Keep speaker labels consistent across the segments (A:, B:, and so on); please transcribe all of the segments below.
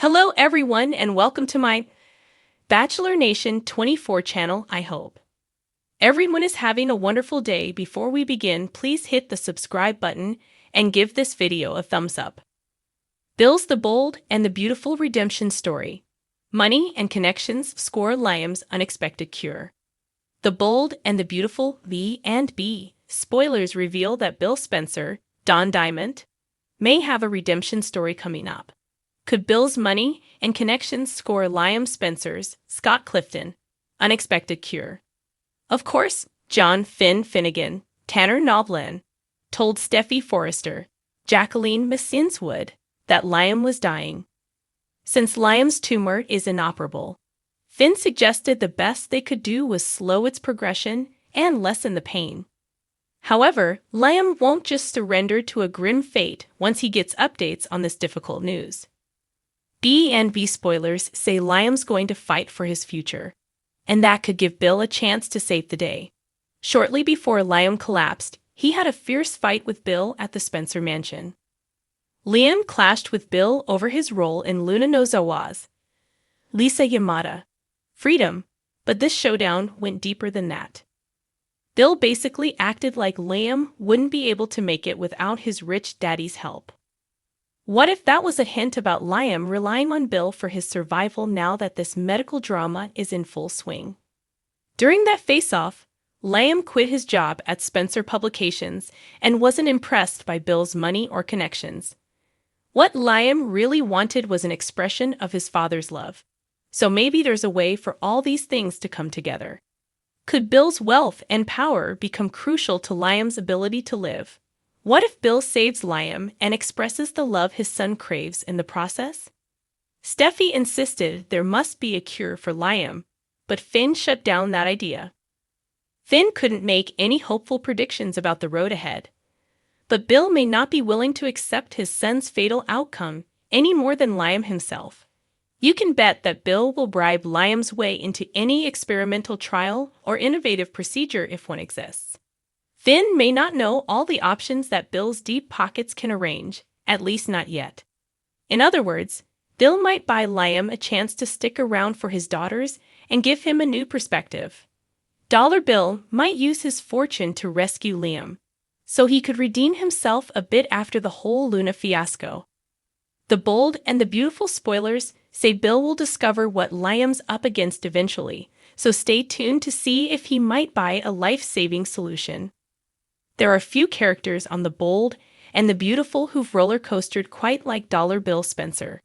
A: Hello, everyone, and welcome to my Bachelor Nation 24 channel, I hope. Everyone is having a wonderful day. Before we begin, please hit the subscribe button and give this video a thumbs up. Bill's The Bold and the Beautiful redemption story. Money and connections score Liam's unexpected cure. The Bold and the Beautiful V and B. Spoilers reveal that Bill Spencer, Don Diamond, may have a redemption story coming up. Could Bill's money and connections score Liam Spencer's, Scott Clifton, unexpected cure? Of course, John Finnegan, Tanner Noblin, told Steffy Forrester, Jacqueline Massinswood, that Liam was dying. Since Liam's tumor is inoperable, Finn suggested the best they could do was slow its progression and lessen the pain. However, Liam won't just surrender to a grim fate once he gets updates on this difficult news. B and B spoilers say Liam's going to fight for his future, and that could give Bill a chance to save the day. Shortly before Liam collapsed, he had a fierce fight with Bill at the Spencer mansion. Liam clashed with Bill over his role in Luna Nozawa's Lisa Yamada Freedom, but this showdown went deeper than that. Bill basically acted like Liam wouldn't be able to make it without his rich daddy's help. What if that was a hint about Liam relying on Bill for his survival now that this medical drama is in full swing? During that face-off, Liam quit his job at Spencer Publications and wasn't impressed by Bill's money or connections. What Liam really wanted was an expression of his father's love. So maybe there's a way for all these things to come together. Could Bill's wealth and power become crucial to Liam's ability to live? What if Bill saves Liam and expresses the love his son craves in the process? Steffy insisted there must be a cure for Liam, but Finn shut down that idea. Finn couldn't make any hopeful predictions about the road ahead. But Bill may not be willing to accept his son's fatal outcome any more than Liam himself. You can bet that Bill will bribe Liam's way into any experimental trial or innovative procedure if one exists. Finn may not know all the options that Bill's deep pockets can arrange, at least not yet. In other words, Bill might buy Liam a chance to stick around for his daughters and give him a new perspective. Dollar Bill might use his fortune to rescue Liam, so he could redeem himself a bit after the whole Luna fiasco. The Bold and the Beautiful spoilers say Bill will discover what Liam's up against eventually, so stay tuned to see if he might buy a life-saving solution. There are few characters on The Bold and the Beautiful who've roller-coastered quite like Dollar Bill Spencer.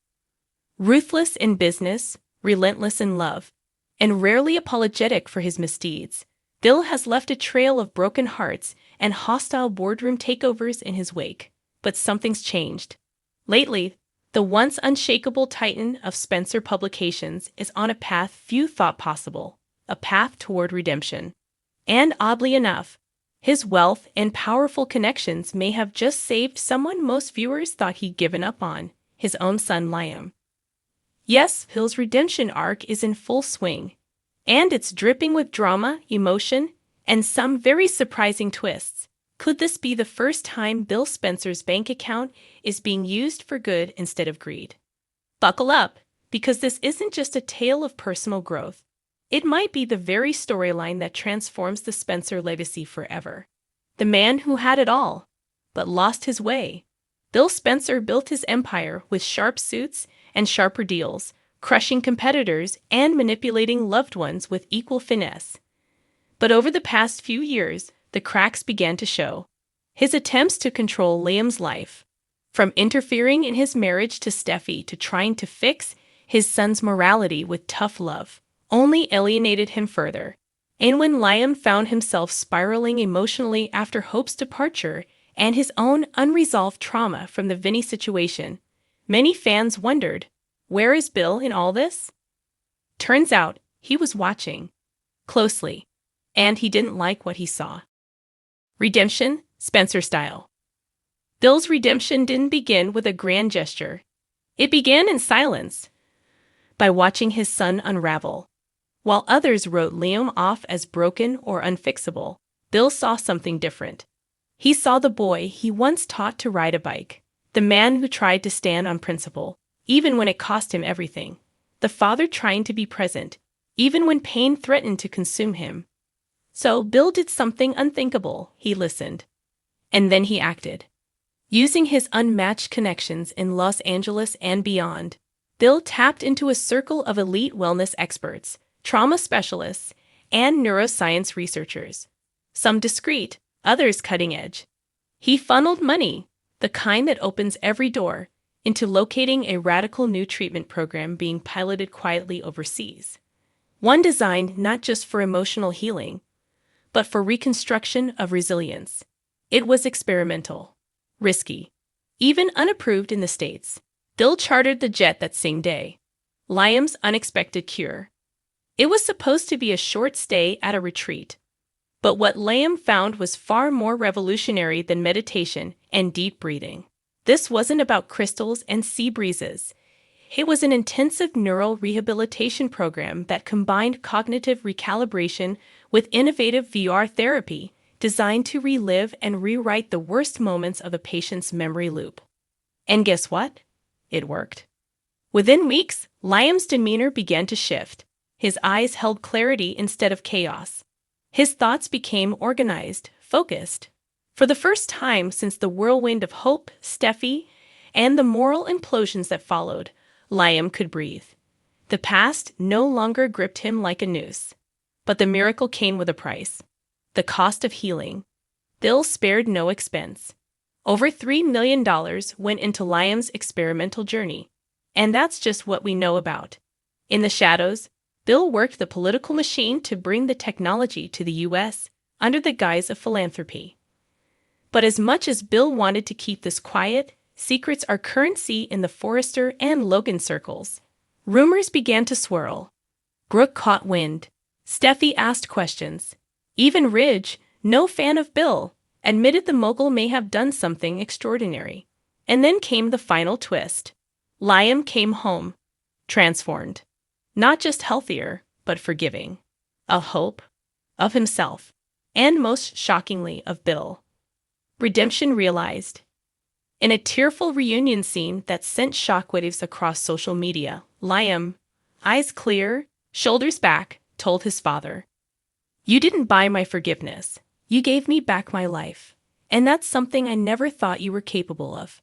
A: Ruthless in business, relentless in love, and rarely apologetic for his misdeeds, Bill has left a trail of broken hearts and hostile boardroom takeovers in his wake. But something's changed. Lately, the once unshakable titan of Spencer Publications is on a path few thought possible, a path toward redemption. And oddly enough, his wealth and powerful connections may have just saved someone most viewers thought he'd given up on, his own son Liam. Yes, Bill's redemption arc is in full swing, and it's dripping with drama, emotion, and some very surprising twists. Could this be the first time Bill Spencer's bank account is being used for good instead of greed? Buckle up, because this isn't just a tale of personal growth. It might be the very storyline that transforms the Spencer legacy forever. The man who had it all, but lost his way. Bill Spencer built his empire with sharp suits and sharper deals, crushing competitors and manipulating loved ones with equal finesse. But over the past few years, the cracks began to show. His attempts to control Liam's life, from interfering in his marriage to Steffy to trying to fix his son's morality with tough love, only alienated him further. And when Liam found himself spiraling emotionally after Hope's departure and his own unresolved trauma from the Vinny situation, many fans wondered, where is Bill in all this? Turns out, he was watching closely, and he didn't like what he saw. Redemption, Spencer style. Bill's redemption didn't begin with a grand gesture. It began in silence, by watching his son unravel. While others wrote Liam off as broken or unfixable, Bill saw something different. He saw the boy he once taught to ride a bike, the man who tried to stand on principle, even when it cost him everything. The father trying to be present, even when pain threatened to consume him. So Bill did something unthinkable. He listened. And then he acted. Using his unmatched connections in Los Angeles and beyond, Bill tapped into a circle of elite wellness experts, trauma specialists, and neuroscience researchers. Some discreet, others cutting edge. He funneled money, the kind that opens every door, into locating a radical new treatment program being piloted quietly overseas. One designed not just for emotional healing, but for reconstruction of resilience. It was experimental, risky, even unapproved in the States. Bill chartered the jet that same day. Liam's unexpected cure. It was supposed to be a short stay at a retreat. But what Liam found was far more revolutionary than meditation and deep breathing. This wasn't about crystals and sea breezes. It was an intensive neural rehabilitation program that combined cognitive recalibration with innovative VR therapy designed to relive and rewrite the worst moments of a patient's memory loop. And guess what? It worked. Within weeks, Liam's demeanor began to shift. His eyes held clarity instead of chaos. His thoughts became organized, focused. For the first time since the whirlwind of hope, Steffi, and the moral implosions that followed, Liam could breathe. The past no longer gripped him like a noose. But the miracle came with a price. The cost of healing. Bill spared no expense. Over $3 million went into Liam's experimental journey. And that's just what we know about. In the shadows, Bill worked the political machine to bring the technology to the U.S. under the guise of philanthropy. But as much as Bill wanted to keep this quiet, secrets are currency in the Forrester and Logan circles. Rumors began to swirl. Brooke caught wind. Steffi asked questions. Even Ridge, no fan of Bill, admitted the mogul may have done something extraordinary. And then came the final twist. Liam came home, transformed. Not just healthier, but forgiving. Of hope, of himself, and most shockingly of Bill. Redemption realized. In a tearful reunion scene that sent shockwaves across social media, Liam, eyes clear, shoulders back, told his father, "You didn't buy my forgiveness. You gave me back my life. And that's something I never thought you were capable of."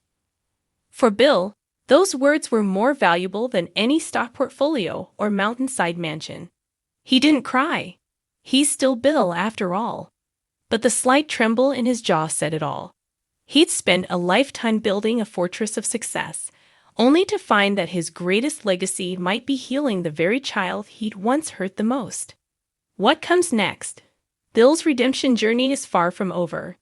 A: For Bill, those words were more valuable than any stock portfolio or mountainside mansion. He didn't cry. He's still Bill after all. But the slight tremble in his jaw said it all. He'd spent a lifetime building a fortress of success, only to find that his greatest legacy might be healing the very child he'd once hurt the most. What comes next? Bill's redemption journey is far from over.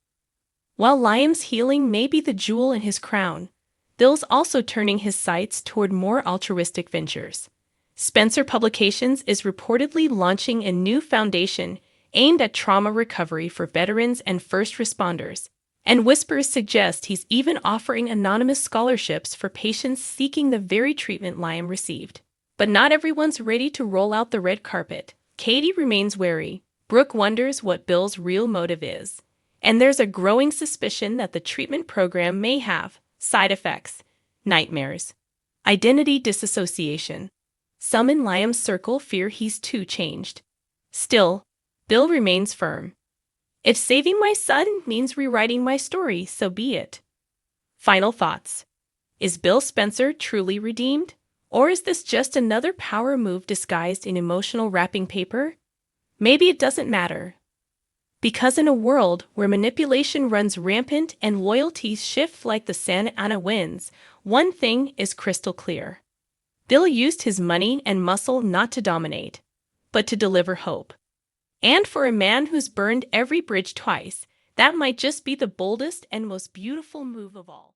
A: While Liam's healing may be the jewel in his crown, Bill's also turning his sights toward more altruistic ventures. Spencer Publications is reportedly launching a new foundation aimed at trauma recovery for veterans and first responders, and whispers suggest he's even offering anonymous scholarships for patients seeking the very treatment Liam received. But not everyone's ready to roll out the red carpet. Katie remains wary. Brooke wonders what Bill's real motive is. And there's a growing suspicion that the treatment program may have side effects, nightmares, identity disassociation. Some in Liam's circle fear he's too changed. Still, Bill remains firm. If saving my son means rewriting my story, so be it. Final thoughts. Is Bill Spencer truly redeemed? Or is this just another power move disguised in emotional wrapping paper? Maybe it doesn't matter. Because in a world where manipulation runs rampant and loyalties shift like the Santa Ana winds, one thing is crystal clear. Bill used his money and muscle not to dominate, but to deliver hope. And for a man who's burned every bridge twice, that might just be the boldest and most beautiful move of all.